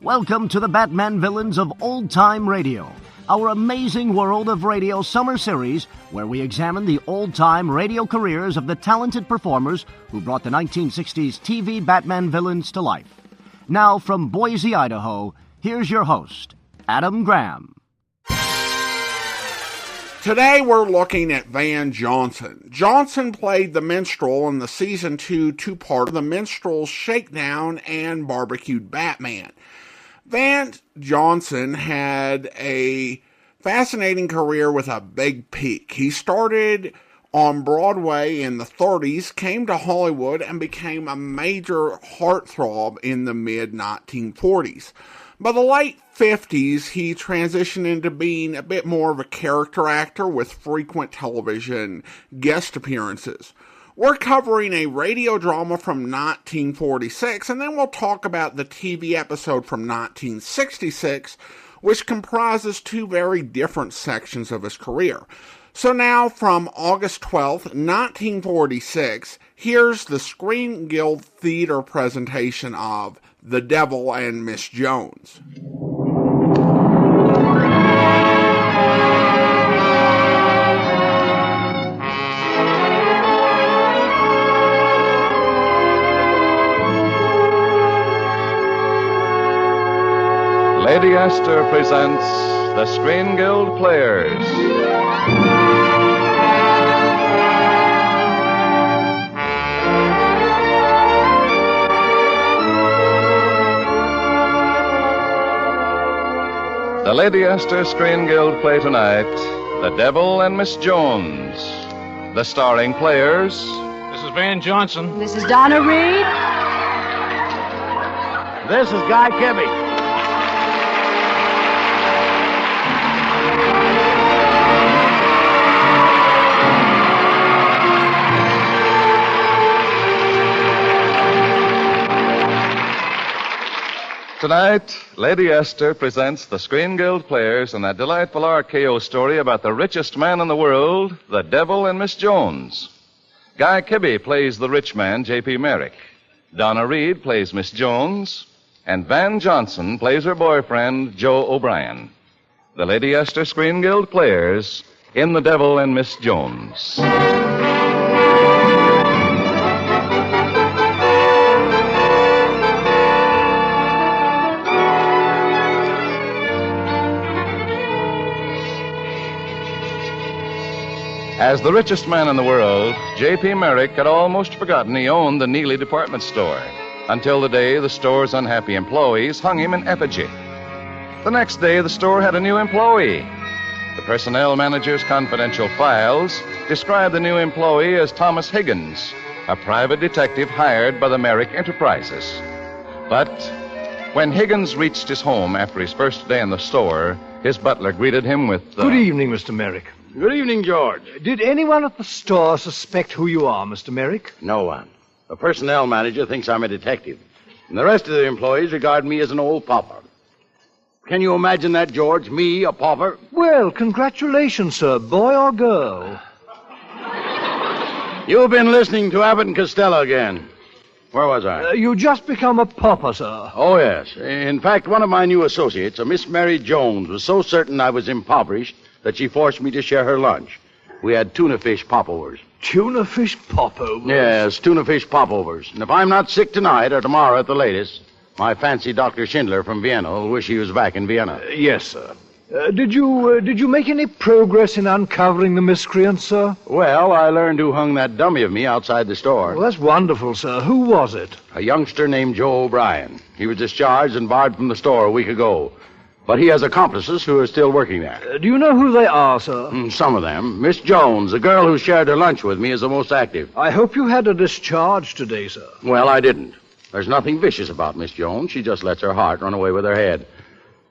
Welcome to the Batman Villains of Old Time Radio, our amazing world of radio summer series where we examine the old-time radio careers of the talented performers who brought the 1960s TV Batman villains to life. Now, from Boise, Idaho, here's your host, Adam Graham. Today we're looking at Van Johnson. Johnson played the Minstrel in the Season 2 two-part of The Minstrel's Shakedown and Barbequed Batman. Van Johnson had a fascinating career with a big peak. He started on Broadway in the 30s, came to Hollywood, and became a major heartthrob in the mid-1940s. By the late 50s, he transitioned into being a bit more of a character actor with frequent television guest appearances. We're covering a radio drama from 1946, and then we'll talk about the TV episode from 1966, which comprises two very different sections of his career. So now, from August 12th, 1946, here's the Screen Guild Theater presentation of The Devil and Miss Jones. Lady Esther presents the Screen Guild Players. The Lady Esther Screen Guild play tonight, The Devil and Miss Jones. The starring players... This is Van Johnson. This is Donna Reed. This is Guy Kibbe. Tonight, Lady Esther presents the Screen Guild Players in that delightful RKO story about the richest man in the world, The Devil and Miss Jones. Guy Kibbe plays the rich man, J.P. Merrick. Donna Reed plays Miss Jones. And Van Johnson plays her boyfriend, Joe O'Brien. The Lady Esther Screen Guild Players in The Devil and Miss Jones. As the richest man in the world, J.P. Merrick had almost forgotten he owned the Neely department store, until the day the store's unhappy employees hung him in effigy. The next day, the store had a new employee. The personnel manager's confidential files described the new employee as Thomas Higgins, a private detective hired by the Merrick Enterprises. But when Higgins reached his home after his first day in the store, his butler greeted him with... Good evening, Mr. Merrick. Good evening, George. Did anyone at the store suspect who you are, Mr. Merrick? No one. The personnel manager thinks I'm a detective, and the rest of the employees regard me as an old pauper. Can you imagine that, George? Me, a pauper? Well, congratulations, sir. Boy or girl? You've been listening to Abbott and Costello again. Where was I? You just become a pauper, sir. Oh, yes. In fact, one of my new associates, a Miss Mary Jones, was so certain I was impoverished that she forced me to share her lunch. We had tuna fish popovers. Tuna fish popovers? Yes, tuna fish popovers. And if I'm not sick tonight or tomorrow at the latest, my fancy Dr. Schindler from Vienna will wish he was back in Vienna. Yes, sir. Did you make any progress in uncovering the miscreants, sir? Well, I learned who hung that dummy of me outside the store. Well, that's wonderful, sir. Who was it? A youngster named Joe O'Brien. He was discharged and barred from the store a week ago. But he has accomplices who are still working there. Do you know who they are, sir? Some of them. Miss Jones, the girl who shared her lunch with me, is the most active. I hope you had a discharge today, sir. Well, I didn't. There's nothing vicious about Miss Jones. She just lets her heart run away with her head.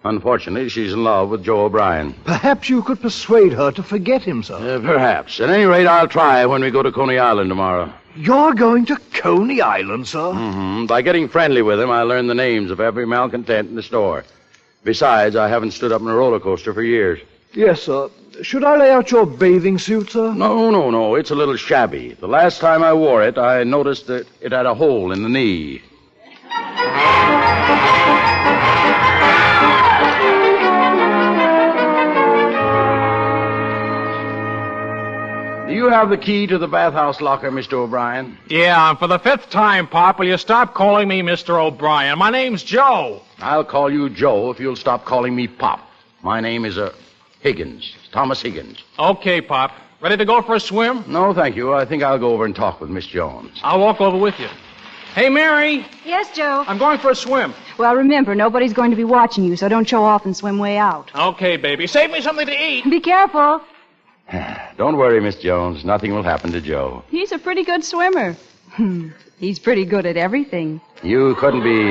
Unfortunately, she's in love with Joe O'Brien. Perhaps you could persuade her to forget him, sir. Perhaps. At any rate, I'll try when we go to Coney Island tomorrow. You're going to Coney Island, sir? Mm-hmm. By getting friendly with him, I'll learn the names of every malcontent in the store. Besides, I haven't stood up in a roller coaster for years. Yes, sir. Should I lay out your bathing suit, sir? No. It's a little shabby. The last time I wore it, I noticed that it had a hole in the knee. Do you have the key to the bathhouse locker, Mr. O'Brien? Yeah, and for the 5th time, Pop, will you stop calling me Mr. O'Brien? My name's Joe. I'll call you Joe if you'll stop calling me Pop. My name is, Higgins. Thomas Higgins. Okay, Pop. Ready to go for a swim? No, thank you. I think I'll go over and talk with Miss Jones. I'll walk over with you. Hey, Mary. Yes, Joe? I'm going for a swim. Well, remember, nobody's going to be watching you, so don't show off and swim way out. Okay, baby. Save me something to eat. Be careful. Don't worry, Miss Jones. Nothing will happen to Joe. He's a pretty good swimmer. He's pretty good at everything. You couldn't be,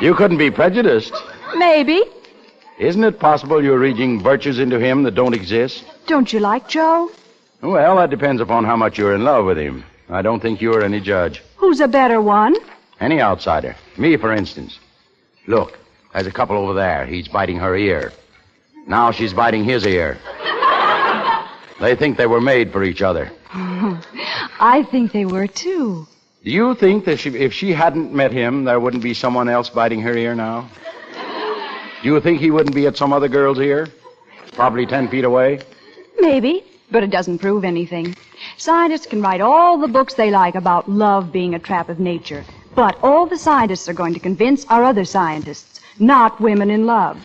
You couldn't be prejudiced. Maybe. Isn't it possible you're reading virtues into him that don't exist? Don't you like Joe? Well, that depends upon how much you're in love with him. I don't think you're any judge. Who's a better one? Any outsider. Me, for instance. Look, there's a couple over there. He's biting her ear. Now she's biting his ear. They think they were made for each other. I think they were, too. Do you think that if she hadn't met him, there wouldn't be someone else biting her ear now? Do you think he wouldn't be at some other girl's ear? Probably 10 feet away? Maybe, but it doesn't prove anything. Scientists can write all the books they like about love being a trap of nature, but all the scientists are going to convince our other scientists, not women in love.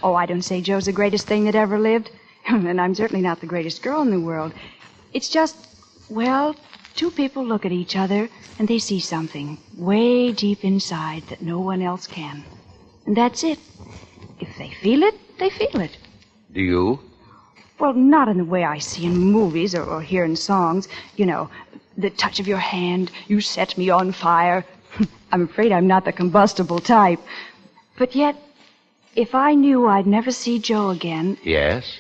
Oh, I don't say Joe's the greatest thing that ever lived, and I'm certainly not the greatest girl in the world. It's just, well, two people look at each other and they see something way deep inside that no one else can. And that's it. If they feel it, they feel it. Do you? Well, not in the way I see in movies or hear in songs. You know, the touch of your hand, you set me on fire. I'm afraid I'm not the combustible type. But yet, if I knew I'd never see Joe again... Yes?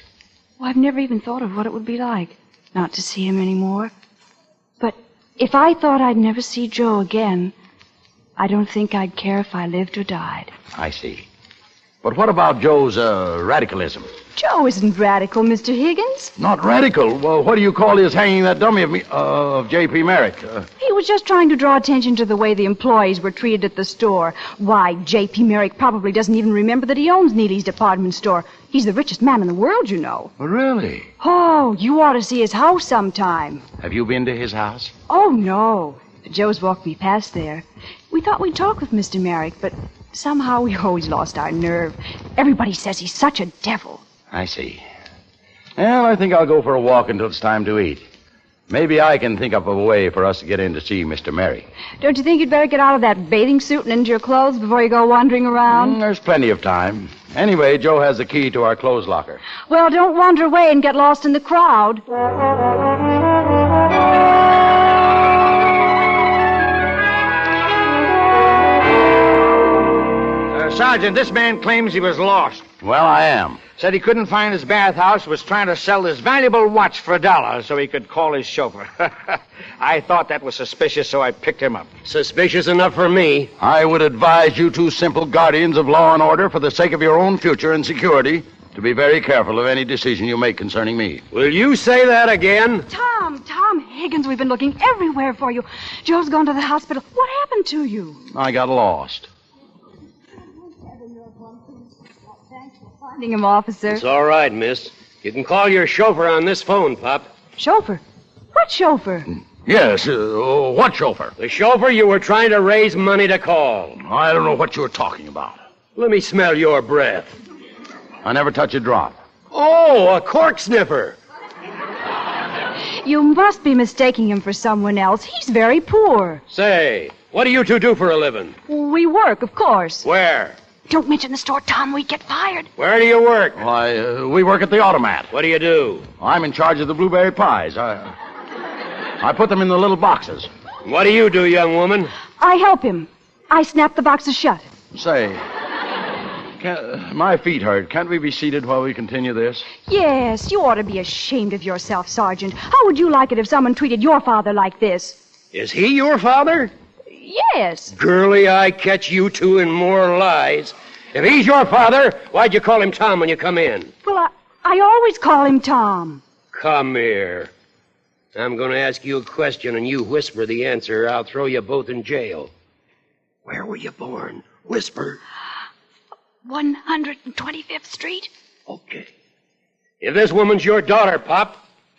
Well, I've never even thought of what it would be like not to see him anymore. But if I thought I'd never see Joe again, I don't think I'd care if I lived or died. I see. But what about Joe's, radicalism? Joe isn't radical, Mr. Higgins. Not radical? Well, what do you call his hanging that dummy of me, of J.P. Merrick? He was just trying to draw attention to the way the employees were treated at the store. Why, J.P. Merrick probably doesn't even remember that he owns Neely's department store. He's the richest man in the world, you know. Really? Oh, you ought to see his house sometime. Have you been to his house? Oh, no. Joe's walked me past there. We thought we'd talk with Mr. Merrick, but somehow we always lost our nerve. Everybody says he's such a devil. I see. Well, I think I'll go for a walk until it's time to eat. Maybe I can think up a way for us to get in to see Mr. Merrick. Don't you think you'd better get out of that bathing suit and into your clothes before you go wandering around? There's plenty of time. Anyway, Joe has the key to our clothes locker. Well, don't wander away and get lost in the crowd. Sergeant, this man claims he was lost. Well, I am. Said he couldn't find his bathhouse, was trying to sell this valuable watch for $1 so he could call his chauffeur. I thought that was suspicious, so I picked him up. Suspicious enough for me. I would advise you two simple guardians of law and order, for the sake of your own future and security, to be very careful of any decision you make concerning me. Will you say that again? Tom Higgins, we've been looking everywhere for you. Joe's gone to the hospital. What happened to you? I got lost. Thanks for finding him, officer. It's all right, miss. You can call your chauffeur on this phone, Pop. Chauffeur? What chauffeur? Yes, what chauffeur? The chauffeur you were trying to raise money to call. I don't know what you're talking about. Let me smell your breath. I never touch a drop. Oh, a cork sniffer. You must be mistaking him for someone else. He's very poor. Say, what do you two do for a living? We work, of course. Where? Don't mention the store, Tom. We'd get fired. Where do you work? Why, we work at the automat. What do you do? I'm in charge of the blueberry pies. I put them in the little boxes. What do you do, young woman? I help him. I snap the boxes shut. Say, my feet hurt. Can't we be seated while we continue this? Yes, you ought to be ashamed of yourself, Sergeant. How would you like it if someone treated your father like this? Is he your father? Yes. Girlie, I catch you two in more lies. If he's your father, why'd you call him Tom when you come in? Well, I always call him Tom. Come here. I'm going to ask you a question, and you whisper the answer, or I'll throw you both in jail. Where were you born? Whisper. 125th Street. Okay. If this woman's your daughter, Pop,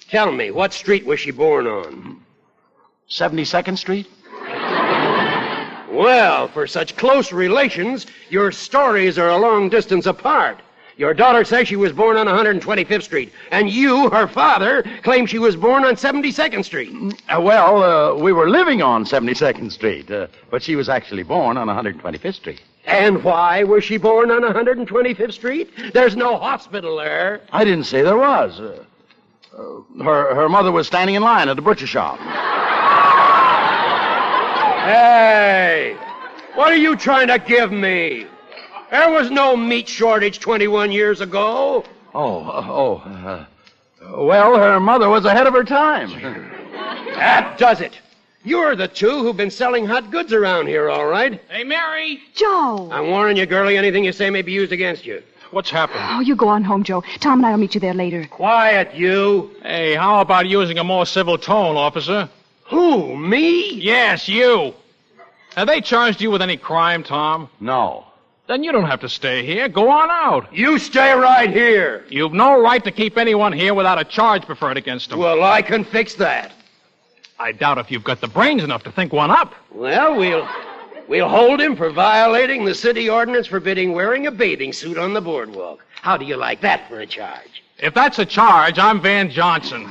tell me, what street was she born on? 72nd Street? Well, for such close relations, your stories are a long distance apart. Your daughter says she was born on 125th Street, and you, her father, claim she was born on 72nd Street. We were living on 72nd Street, but she was actually born on 125th Street. And why was she born on 125th Street? There's no hospital there. I didn't say there was. Her mother was standing in line at the butcher shop. Hey, what are you trying to give me? There was no meat shortage 21 years ago. Well, her mother was ahead of her time. That does it. You're the two who've been selling hot goods around here, all right? Hey, Mary! Joe! I'm warning you, girlie, anything you say may be used against you. What's happened? Oh, you go on home, Joe. Tom and I will meet you there later. Quiet, you. Hey, how about using a more civil tone, officer? Who, me? Yes, you. Have they charged you with any crime, Tom? No. Then you don't have to stay here. Go on out. You stay right here. You've no right to keep anyone here without a charge preferred against them. Well, I can fix that. I doubt if you've got the brains enough to think one up. Well, we'll hold him for violating the city ordinance forbidding wearing a bathing suit on the boardwalk. How do you like that for a charge? If that's a charge, I'm Van Johnson.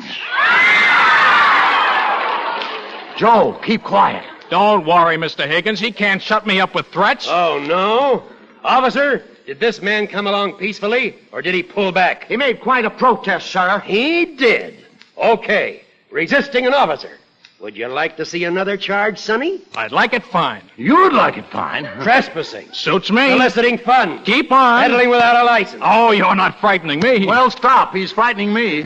Joe, keep quiet. Don't worry, Mr. Higgins. He can't shut me up with threats. Oh, no? Officer, did this man come along peacefully, or did he pull back? He made quite a protest, sir. He did. Okay. Resisting an officer. Would you like to see another charge, Sonny? I'd like it fine. You'd like it fine. Trespassing. Suits me. Soliciting fun. Keep on. Peddling without a license. Oh, you're not frightening me. Well, stop. He's frightening me.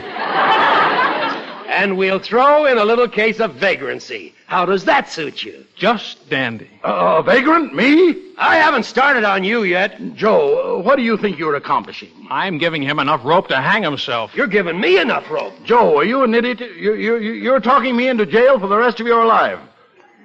And we'll throw in a little case of vagrancy. How does that suit you? Just dandy. Vagrant? Me? I haven't started on you yet. Joe, what do you think you're accomplishing? I'm giving him enough rope to hang himself. You're giving me enough rope. Joe, are you an idiot? You're talking me into jail for the rest of your life.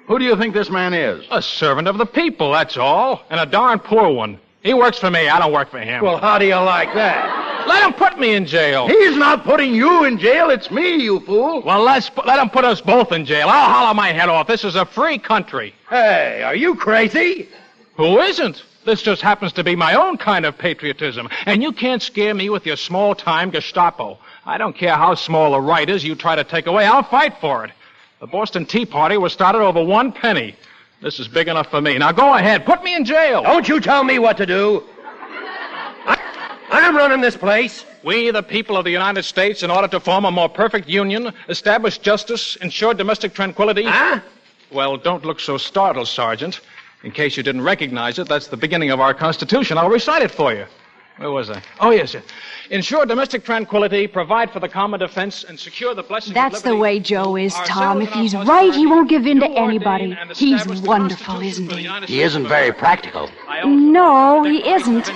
Who do you think this man is? A servant of the people, that's all. And a darn poor one. He works for me. I don't work for him. Well, how do you like that? Let him put me in jail. He's not putting you in jail. It's me, you fool. Well, let him put us both in jail. I'll holler my head off. This is a free country. Hey, are you crazy? Who isn't? This just happens to be my own kind of patriotism. And you can't scare me with your small-time Gestapo. I don't care how small a right is you try to take away. I'll fight for it. The Boston Tea Party was started over 1 penny. This is big enough for me. Now go ahead. Put me in jail. Don't you tell me what to do. I'm running this place. We, the people of the United States, in order to form a more perfect union, establish justice, ensure domestic tranquility... Huh? Well, don't look so startled, Sergeant. In case you didn't recognize it, that's the beginning of our Constitution. I'll recite it for you. Where was I? Oh, yes. Ensure domestic tranquility, provide for the common defense, and secure the blessings of liberty. That's the way Joe is, Tom. If he's right, he won't give in to anybody. He's wonderful, isn't he? He isn't very practical. No, he isn't.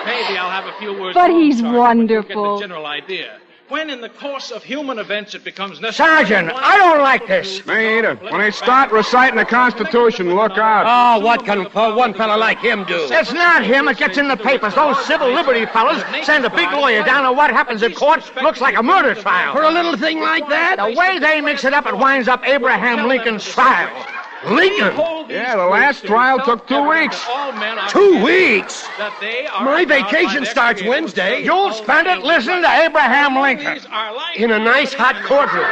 Maybe I'll have a few words. But he's Sergeant, wonderful. Get the general idea. When in the course of human events it becomes necessary... Sergeant, I don't like this. Me either. When they start reciting the Constitution, look out. Oh, what can one fella like him do? It's not him. It gets in the papers. Those civil liberty fellas send a big lawyer down, and what happens in court looks like a murder trial. For a little thing like that? The way they mix it up, it winds up Abraham Lincoln's trial. Lincoln? Yeah, the last trial took 2 weeks. 2 weeks? My vacation starts Wednesday. You'll spend it listening to Abraham Lincoln. In a nice hot courtroom.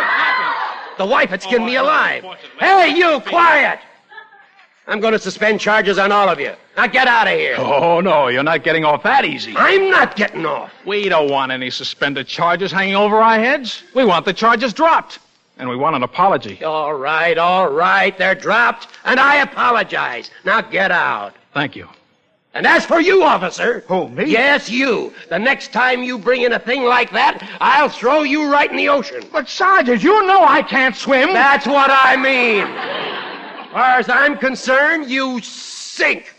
The wife had skinned me alive. Hey, you, quiet! I'm going to suspend charges on all of you. Now get out of here. Oh, no, you're not getting off that easy. I'm not getting off. We don't want any suspended charges hanging over our heads. We want the charges dropped. And we want an apology. All right. They're dropped, and I apologize. Now get out. Thank you. And as for you, officer... Who, me? Yes, you. The next time you bring in a thing like that, I'll throw you right in the ocean. But, Sergeant, you know I can't swim. That's what I mean. As far as I'm concerned, you sink.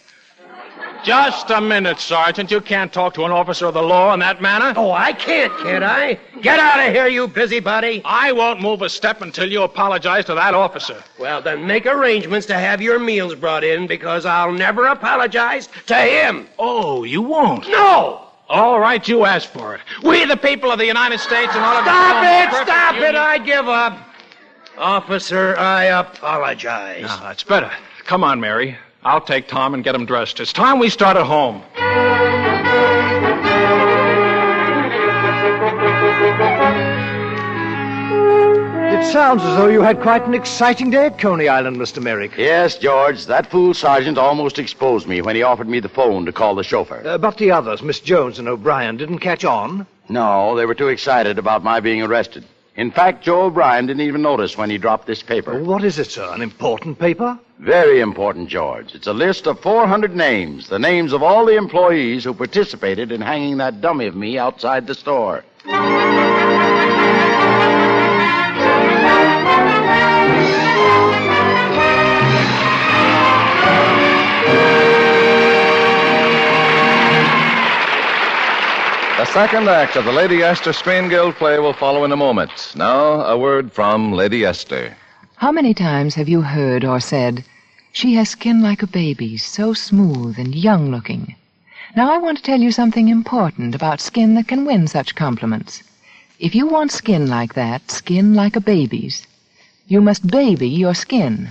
Just a minute, Sergeant. You can't talk to an officer of the law in that manner. Oh, I can't I? Get out of here, you busybody. I won't move a step until you apologize to that officer. Well, then make arrangements to have your meals brought in, because I'll never apologize to him. Oh, you won't? No! All right, you asked for it. We, the people of the United States, and all of Stop it! I give up. Officer, I apologize. No, that's better. Come on, Mary. I'll take Tom and get him dressed. It's time we started home. It sounds as though you had quite an exciting day at Coney Island, Mr. Merrick. Yes, George. That fool sergeant almost exposed me when he offered me the phone to call the chauffeur. But the others, Miss Jones and O'Brien, didn't catch on? No, they were too excited about my being arrested. In fact, Joe O'Brien didn't even notice when he dropped this paper. What is it, sir? An important paper? Very important, George. It's a list of 400 names, the names of all the employees who participated in hanging that dummy of me outside the store. The second act of the Lady Esther Screen Guild play will follow in a moment. Now, a word from Lady Esther. How many times have you heard or said, "She has skin like a baby's, so smooth and young-looking"? Now, I want to tell you something important about skin that can win such compliments. If you want skin like that, skin like a baby's, you must baby your skin.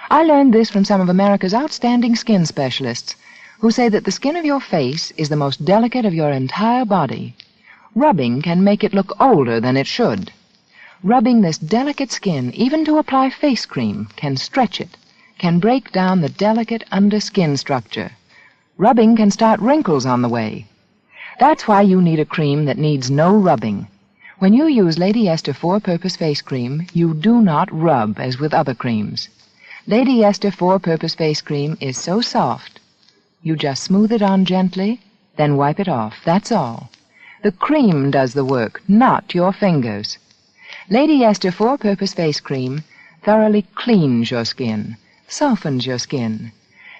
I learned this from some of America's outstanding skin specialists, who say that the skin of your face is the most delicate of your entire body. Rubbing can make it look older than it should. Rubbing this delicate skin, even to apply face cream, can stretch it, can break down the delicate underskin structure. Rubbing can start wrinkles on the way. That's why you need a cream that needs no rubbing. When you use Lady Esther 4-Purpose Face Cream, you do not rub as with other creams. Lady Esther 4-Purpose Face Cream is so soft, you just smooth it on gently, then wipe it off. That's all. The cream does the work, not your fingers. Lady Esther 4-Purpose Face Cream thoroughly cleans your skin, softens your skin,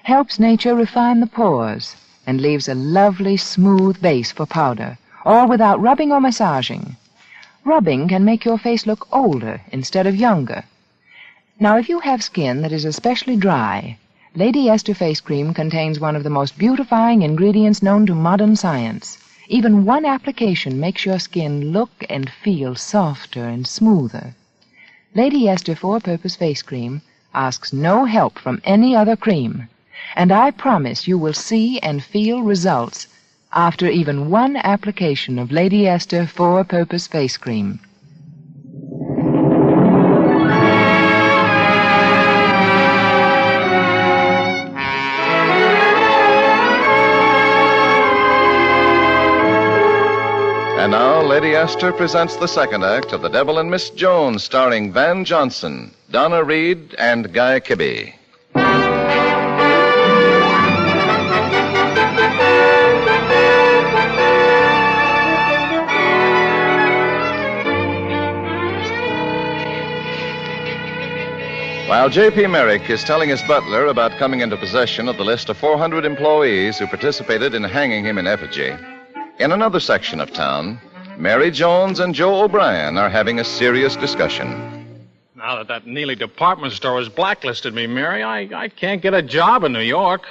helps nature refine the pores, and leaves a lovely, smooth base for powder, all without rubbing or massaging. Rubbing can make your face look older instead of younger. Now, if you have skin that is especially dry, Lady Esther Face Cream contains one of the most beautifying ingredients known to modern science. Even one application makes your skin look and feel softer and smoother. Lady Esther 4-Purpose Face Cream asks no help from any other cream, and I promise you will see and feel results after even one application of Lady Esther 4-Purpose Face Cream. And now, Lady Esther presents the second act of The Devil and Miss Jones, starring Van Johnson, Donna Reed, and Guy Kibbe. While J.P. Merrick is telling his butler about coming into possession of the list of 400 employees who participated in hanging him in effigy, in another section of town, Mary Jones and Joe O'Brien are having a serious discussion. Now that Neely department store has blacklisted me, Mary, I can't get a job in New York.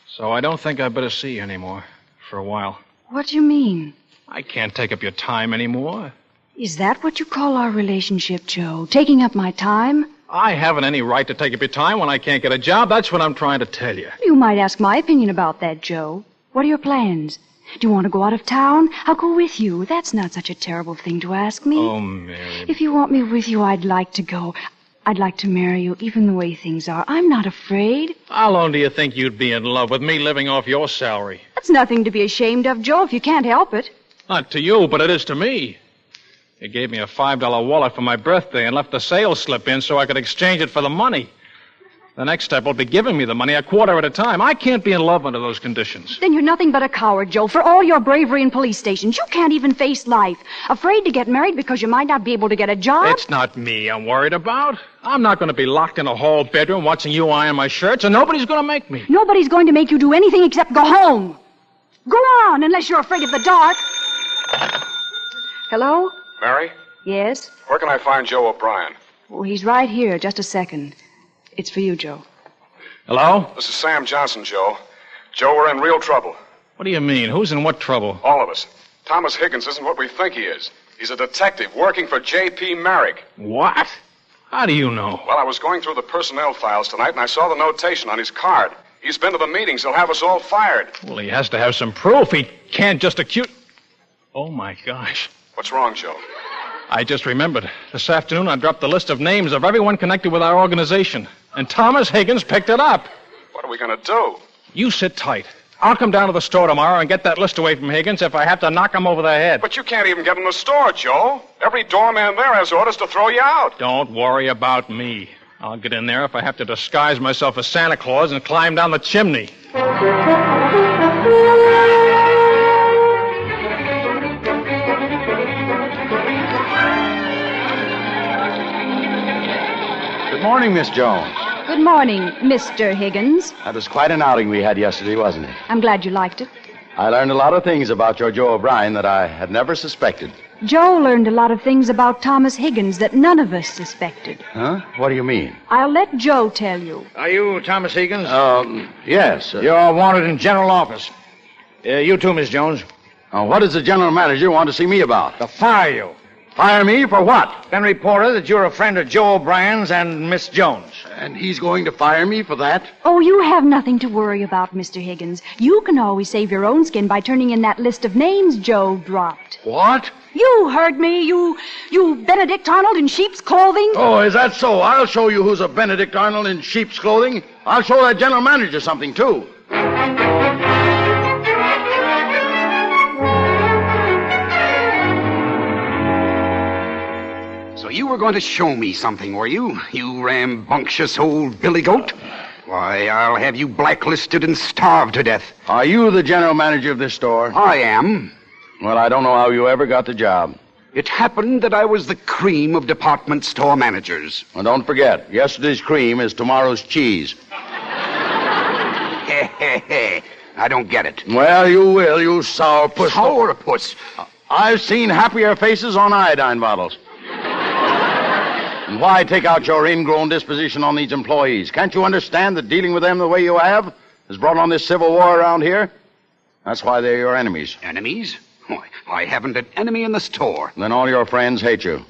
So I don't think I better see you anymore for a while. What do you mean? I can't take up your time anymore. Is that what you call our relationship, Joe? Taking up my time? I haven't any right to take up your time when I can't get a job. That's what I'm trying to tell you. You might ask my opinion about that, Joe. What are your plans? Do you want to go out of town? I'll go with you. That's not such a terrible thing to ask me. Oh, Mary. If you want me with you, I'd like to go. I'd like to marry you, even the way things are. I'm not afraid. How long do you think you'd be in love with me living off your salary? That's nothing to be ashamed of, Joe, if you can't help it. Not to you, but it is to me. You gave me a $5 wallet for my birthday and left the sales slip in so I could exchange it for the money. The next step will be giving me the money a quarter at a time. I can't be in love under those conditions. Then you're nothing but a coward, Joe. For all your bravery in police stations, you can't even face life. Afraid to get married because you might not be able to get a job? It's not me I'm worried about. I'm not going to be locked in a hall bedroom watching you iron my shirts, and nobody's going to make me. Nobody's going to make you do anything except go home. Go on, unless you're afraid of the dark. Hello? Mary? Yes? Where can I find Joe O'Brien? Oh, he's right here. Just a second. It's for you, Joe. Hello? This is Sam Johnson, Joe. Joe, we're in real trouble. What do you mean? Who's in what trouble? All of us. Thomas Higgins isn't what we think he is. He's a detective working for J.P. Merrick. What? How do you know? Well, I was going through the personnel files tonight, and I saw the notation on his card. He's been to the meetings. He'll have us all fired. Well, he has to have some proof. He can't just accuse... Oh, my gosh. What's wrong, Joe? I just remembered. This afternoon, I dropped the list of names of everyone connected with our organization. And Thomas Higgins picked it up. What are we going to do? You sit tight. I'll come down to the store tomorrow and get that list away from Higgins if I have to knock him over the head. But you can't even get in the store, Joe. Every doorman there has orders to throw you out. Don't worry about me. I'll get in there if I have to disguise myself as Santa Claus and climb down the chimney. Good morning, Miss Jones. Good morning, Mr. Higgins. That was quite an outing we had yesterday, wasn't it? I'm glad you liked it. I learned a lot of things about your Joe O'Brien that I had never suspected. Joe learned a lot of things about Thomas Higgins that none of us suspected. Huh? What do you mean? I'll let Joe tell you. Are you Thomas Higgins? Yes. You're wanted in general office. You too, Miss Jones. What does the general manager want to see me about? To fire you. Fire me for what? Been reported that you're a friend of Joe O'Brien's and Miss Jones. And he's going to fire me for that? Oh, you have nothing to worry about, Mr. Higgins. You can always save your own skin by turning in that list of names Joe dropped. What? You heard me, you Benedict Arnold in sheep's clothing. Oh, is that so? I'll show you who's a Benedict Arnold in sheep's clothing. I'll show that general manager something, too. So you were going to show me something, were you? You rambunctious old billy goat? Why, I'll have you blacklisted and starved to death. Are you the general manager of this store? I am. Well, I don't know how you ever got the job. It happened that I was the cream of department store managers. Well, don't forget, yesterday's cream is tomorrow's cheese. I don't get it. Well, you will, you sourpuss. Sourpuss? I've seen happier faces on iodine bottles. And why take out your ingrown disposition on these employees? Can't you understand that dealing with them the way you have has brought on this civil war around here? That's why they're your enemies. Enemies? Why, I haven't an enemy in the store. Then all your friends hate you.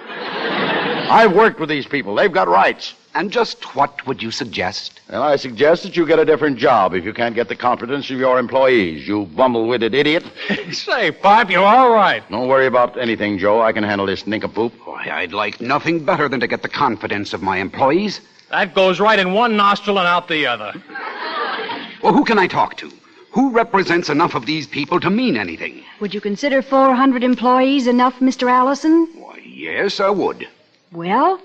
I've worked with these people. They've got rights. And just what would you suggest? And I suggest that you get a different job if you can't get the confidence of your employees, you bumble-witted idiot. Say, Pop, you're all right. Don't worry about anything, Joe. I can handle this nincompoop. Why, I'd like nothing better than to get the confidence of my employees. That goes right in one nostril and out the other. Well, who can I talk to? Who represents enough of these people to mean anything? Would you consider 400 employees enough, Mr. Allison? Why, yes, I would. Well,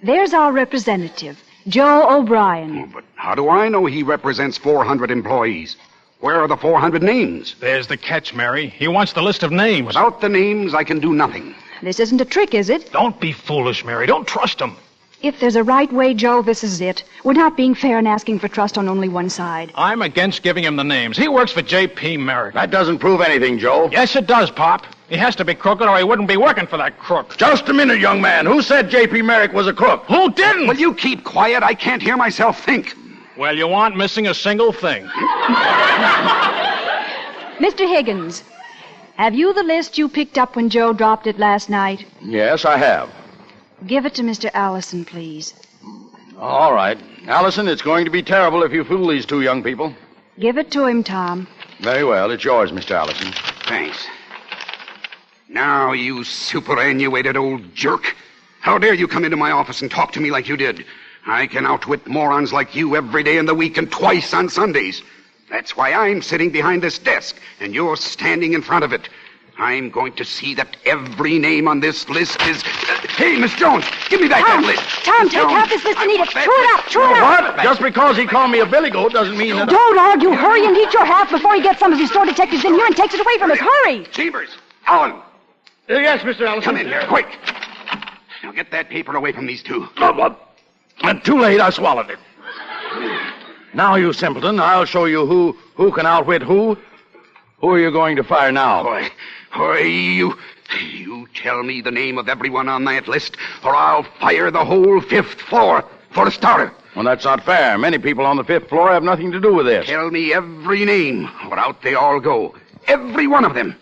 there's our representative, Joe O'Brien. Oh, but how do I know he represents 400 employees? Where are the 400 names? There's the catch, Mary. He wants the list of names. Without the names, I can do nothing. This isn't a trick, is it? Don't be foolish, Mary. Don't trust him. If there's a right way, Joe, this is it. We're not being fair and asking for trust on only one side. I'm against giving him the names. He works for J.P. Merrick. That doesn't prove anything, Joe. Yes, it does, Pop. He has to be crooked or he wouldn't be working for that crook. Just a minute, young man. Who said J.P. Merrick was a crook? Who didn't? Will you keep quiet? I can't hear myself think. Well, you aren't missing a single thing. Mr. Higgins, have you the list you picked up when Joe dropped it last night? Yes, I have. Give it to Mr. Allison, please. All right. Allison, it's going to be terrible if you fool these two young people. Give it to him, Tom. Very well. It's yours, Mr. Allison. Thanks. Now, you superannuated old jerk. How dare you come into my office and talk to me like you did? I can outwit morons like you every day in the week and twice on Sundays. That's why I'm sitting behind this desk, and you're standing in front of it. I'm going to see that every name on this list is... Hey, Miss Jones, give me back that list. Tom, take half this list and eat it. Chew it up, chew it up. What? Just because he called me a billy goat doesn't mean that... Don't argue. Hurry and eat your half before he gets some of his store detectives in here and takes it away from us. Hurry. Chambers, Allen. Yes, Mr. Allison. Come in here, quick. Now get that paper away from these two. Too late, I swallowed it. Now, you simpleton, I'll show you who can outwit who. Who are you going to fire now? Boy, you tell me the name of everyone on that list, or I'll fire the whole 5th floor, for a starter. Well, that's not fair. Many people on the 5th floor have nothing to do with this. Tell me every name, or out they all go. Every one of them.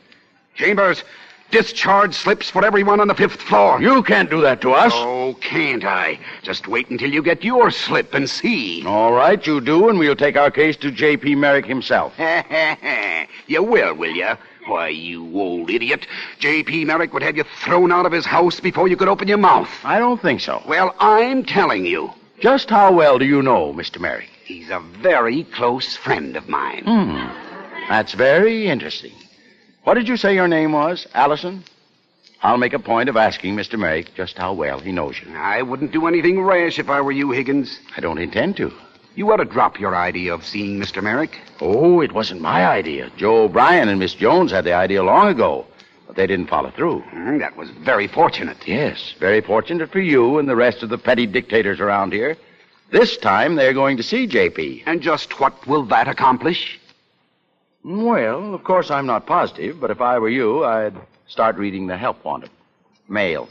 Chambers, discharge slips for everyone on the 5th floor. You can't do that to us. Oh, can't I? Just wait until you get your slip and see. All right, you do, and we'll take our case to J.P. Merrick himself. You will you? Why, you old idiot. J.P. Merrick would have you thrown out of his house before you could open your mouth. I don't think so. Well, I'm telling you. Just how well do you know Mr. Merrick? He's a very close friend of mine. That's very interesting. What did you say your name was, Allison? I'll make a point of asking Mr. Merrick just how well he knows you. I wouldn't do anything rash if I were you, Higgins. I don't intend to. You ought to drop your idea of seeing Mr. Merrick. Oh, it wasn't my idea. Joe O'Brien and Miss Jones had the idea long ago, but they didn't follow through. That was very fortunate. Yes, very fortunate for you and the rest of the petty dictators around here. This time they're going to see J.P. And just what will that accomplish? Well, of course, I'm not positive, but if I were you, I'd start reading the help wanted. Mail.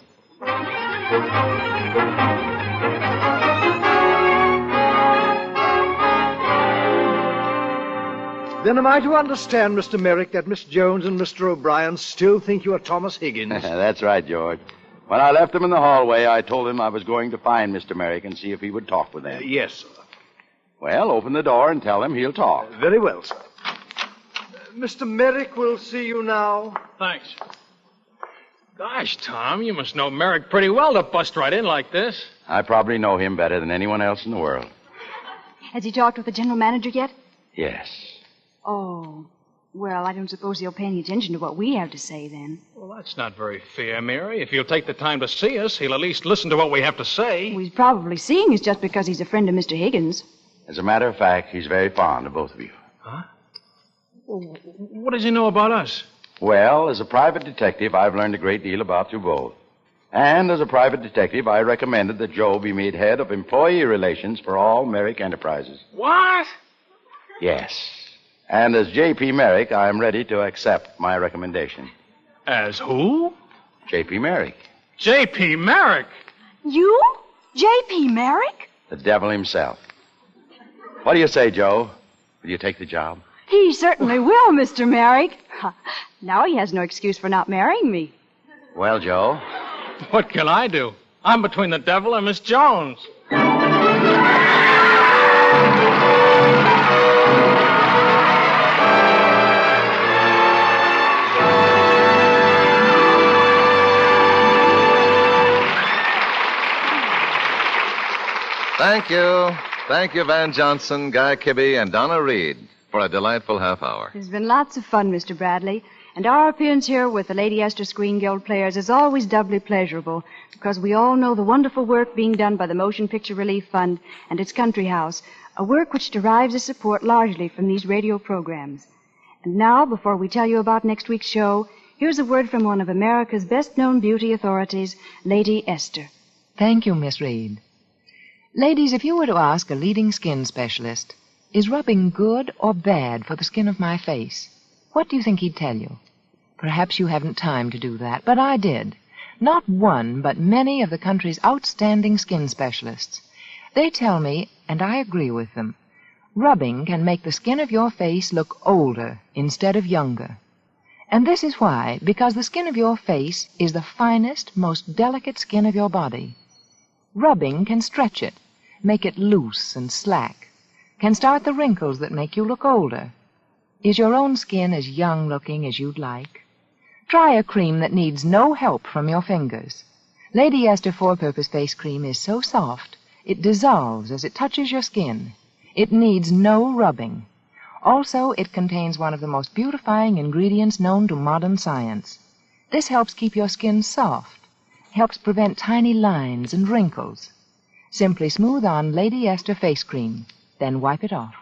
Then am I to understand, Mr. Merrick, that Miss Jones and Mr. O'Brien still think you are Thomas Higgins? That's right, George. When I left them in the hallway, I told him I was going to find Mr. Merrick and see if he would talk with them. Yes, sir. Well, open the door and tell him he'll talk. Very well, sir. Mr. Merrick will see you now. Thanks. Gosh, Tom, you must know Merrick pretty well to bust right in like this. I probably know him better than anyone else in the world. Has he talked with the general manager yet? Yes. Oh, well, I don't suppose he'll pay any attention to what we have to say then. Well, that's not very fair, Mary. If he'll take the time to see us, he'll at least listen to what we have to say. Well, he's probably seeing us just because he's a friend of Mr. Higgins. As a matter of fact, he's very fond of both of you. Huh? Well, what does he know about us? Well, as a private detective, I've learned a great deal about you both. And as a private detective, I recommended that Joe be made head of employee relations for all Merrick enterprises. What? Yes. And as J.P. Merrick, I am ready to accept my recommendation. As who? J.P. Merrick. J.P. Merrick? You? J.P. Merrick? The devil himself. What do you say, Joe? Will you take the job? He certainly will, Mr. Merrick. Now he has no excuse for not marrying me. Well, Joe? What can I do? I'm between the devil and Miss Jones. Thank you. Thank you, Van Johnson, Guy Kibbe, and Donna Reed for a delightful half hour. It's been lots of fun, Mr. Bradley. And our appearance here with the Lady Esther Screen Guild players is always doubly pleasurable because we all know the wonderful work being done by the Motion Picture Relief Fund and its Country House, a work which derives its support largely from these radio programs. And now, before we tell you about next week's show, here's a word from one of America's best-known beauty authorities, Lady Esther. Thank you, Miss Reed. Ladies, if you were to ask a leading skin specialist, is rubbing good or bad for the skin of my face, what do you think he'd tell you? Perhaps you haven't time to do that, but I did. Not one, but many of the country's outstanding skin specialists. They tell me, and I agree with them, rubbing can make the skin of your face look older instead of younger. And this is why, because the skin of your face is the finest, most delicate skin of your body. Rubbing can stretch it, make it loose and slack, can start the wrinkles that make you look older. Is your own skin as young-looking as you'd like? Try a cream that needs no help from your fingers. Lady Esther Four-Purpose Face Cream is so soft, it dissolves as it touches your skin. It needs no rubbing. Also, it contains one of the most beautifying ingredients known to modern science. This helps keep your skin soft, helps prevent tiny lines and wrinkles. Simply smooth on Lady Esther face cream, then wipe it off.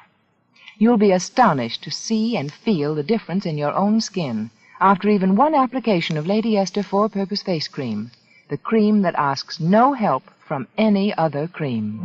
You'll be astonished to see and feel the difference in your own skin after even one application of Lady Esther four-purpose face cream, the cream that asks no help from any other cream.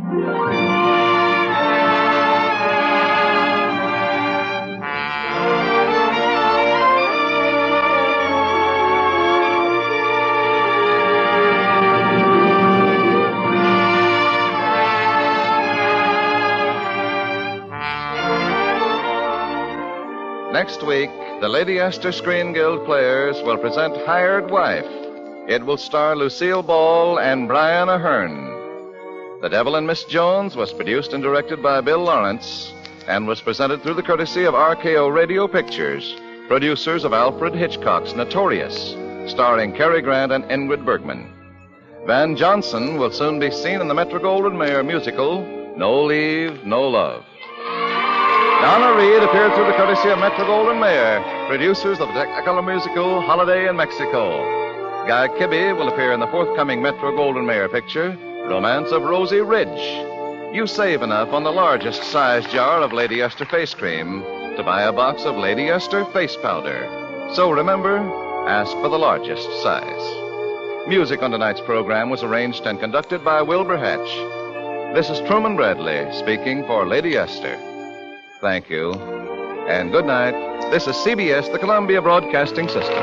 Next week, the Lady Esther Screen Guild players will present Hired Wife. It will star Lucille Ball and Brian Ahern. The Devil and Miss Jones was produced and directed by Bill Lawrence and was presented through the courtesy of RKO Radio Pictures, producers of Alfred Hitchcock's Notorious, starring Cary Grant and Ingrid Bergman. Van Johnson will soon be seen in the Metro-Goldwyn-Mayer musical, No Leave, No Love. Donna Reed appeared through the courtesy of Metro-Goldwyn-Mayer, producers of the Technicolor musical Holiday in Mexico. Guy Kibbe will appear in the forthcoming Metro-Goldwyn-Mayer picture, Romance of Rosie Ridge. You save enough on the largest size jar of Lady Esther face cream to buy a box of Lady Esther face powder. So remember, ask for the largest size. Music on tonight's program was arranged and conducted by Wilbur Hatch. This is Truman Bradley speaking for Lady Esther. Thank you, and good night. This is CBS, the Columbia Broadcasting System.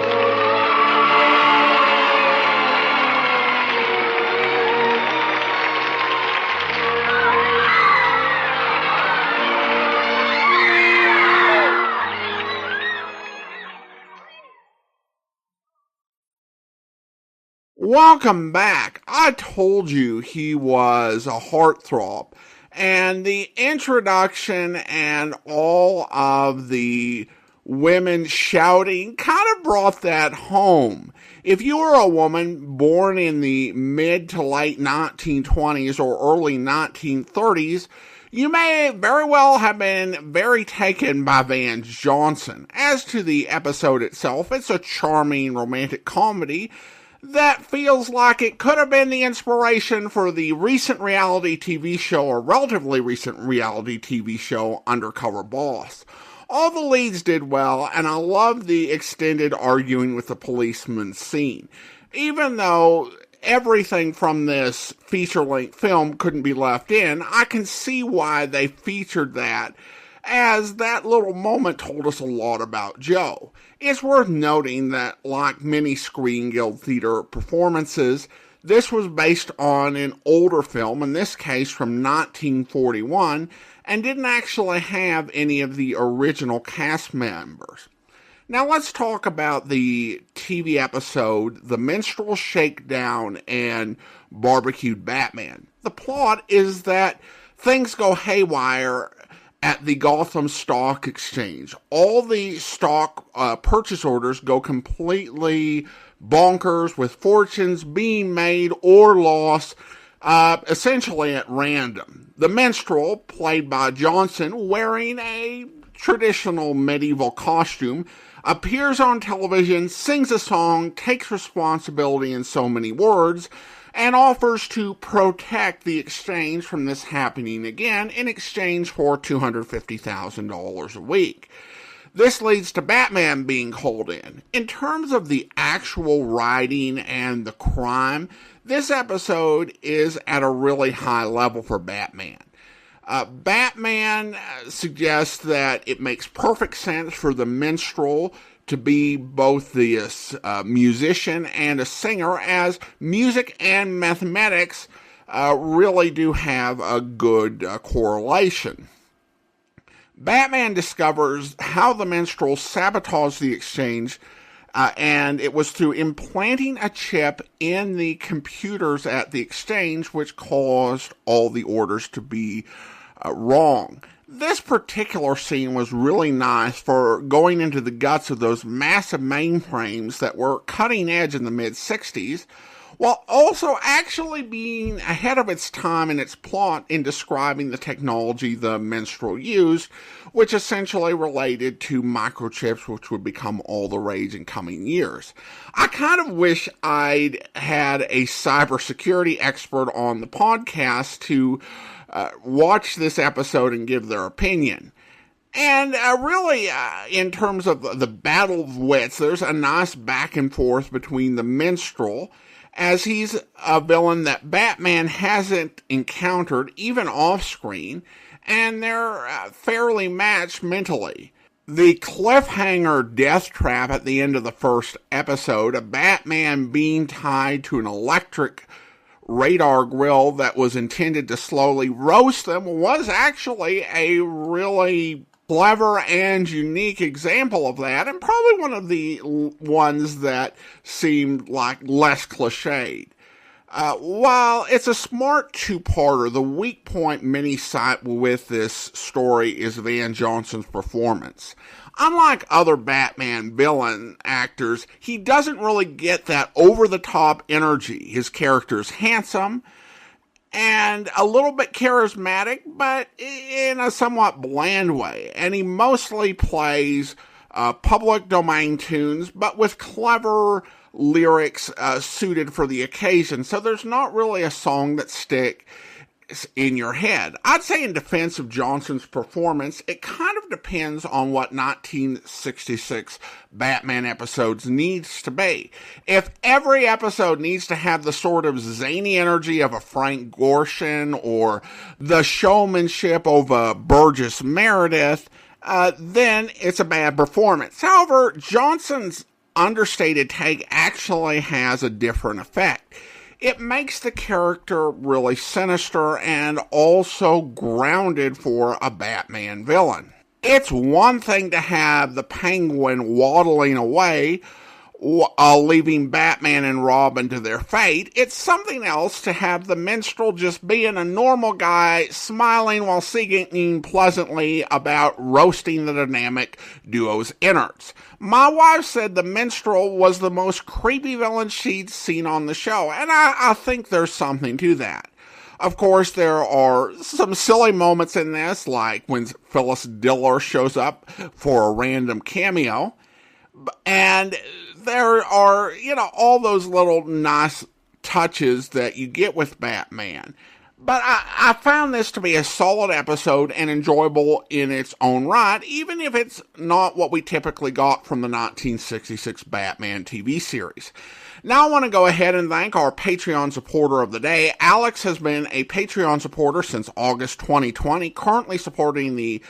Welcome back. I told you he was a heartthrob. And the introduction and all of the women shouting kind of brought that home. If you were a woman born in the mid to late 1920s or early 1930s, you may very well have been very taken by Van Johnson. As to the episode itself, it's a charming romantic comedy that feels like it could have been the inspiration for the recent reality TV show, or relatively recent reality TV show, Undercover Boss. All the leads did well, and I love the extended arguing with the policeman scene. Even though everything from this feature-length film couldn't be left in, I can see why they featured that, as that little moment told us a lot about Joe. It's worth noting that, like many Screen Guild Theater performances, this was based on an older film, in this case from 1941, and didn't actually have any of the original cast members. Now let's talk about the TV episode, The Minstrel, Shakedown, and Barbequed Batman. The plot is that things go haywire at the Gotham Stock Exchange. All the stock purchase orders go completely bonkers, with fortunes being made or lost essentially at random. The minstrel, played by Johnson, wearing a traditional medieval costume, appears on television, sings a song, takes responsibility in so many words, and offers to protect the exchange from this happening again in exchange for $250,000 a week. This leads to Batman being called in. In terms of the actual writing and the crime, this episode is at a really high level for Batman. Batman suggests that it makes perfect sense for the minstrel to be both the musician and a singer, as music and mathematics really do have a good correlation. Batman discovers how the minstrel sabotaged the exchange, and it was through implanting a chip in the computers at the exchange which caused all the orders to be wrong. This particular scene was really nice for going into the guts of those massive mainframes that were cutting edge in the mid-60s, while also actually being ahead of its time in its plot in describing the technology the Minstrel used, which essentially related to microchips, which would become all the rage in coming years. I kind of wish I'd had a cybersecurity expert on the podcast to watch this episode and give their opinion. And really, in terms of the battle of wits, there's a nice back and forth between the Minstrel, as he's a villain that Batman hasn't encountered, even off-screen, and they're fairly matched mentally. The cliffhanger death trap at the end of the first episode, a Batman being tied to an electric radar grill that was intended to slowly roast them, was actually a really clever and unique example of that, and probably one of the ones that seemed like less cliched. While it's a smart two-parter, the weak point many cite with this story is Van Johnson's performance. Unlike other Batman villain actors, he doesn't really get that over-the-top energy. His character's handsome and a little bit charismatic, but in a somewhat bland way. And he mostly plays public domain tunes, but with clever lyrics suited for the occasion. So there's not really a song that sticks in your head. I'd say in defense of Johnson's performance, it kind of depends on what 1966 Batman episodes needs to be. If every episode needs to have the sort of zany energy of a Frank Gorshin or the showmanship of a Burgess Meredith, then it's a bad performance. However, Johnson's understated take actually has a different effect. It makes the character really sinister and also grounded for a Batman villain. It's one thing to have the Penguin waddling away, leaving Batman and Robin to their fate. It's something else to have the Minstrel just being a normal guy, smiling while singing pleasantly about roasting the dynamic duo's innards. My wife said the Minstrel was the most creepy villain she'd seen on the show, and I think there's something to that. Of course, there are some silly moments in this, like when Phyllis Diller shows up for a random cameo, and there are, all those little nice touches that you get with Batman. But I found this to be a solid episode and enjoyable in its own right, even if it's not what we typically got from the 1966 Batman TV series. Now I want to go ahead and thank our Patreon supporter of the day. Alex has been a Patreon supporter since August 2020, currently supporting the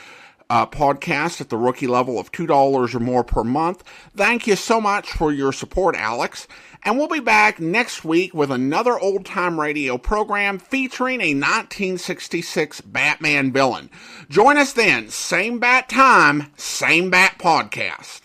podcast at the rookie level of $2 or more per month. Thank you so much for your support, Alex. And we'll be back next week with another old-time radio program featuring a 1966 Batman villain. Join us then, same bat time, same bat podcast.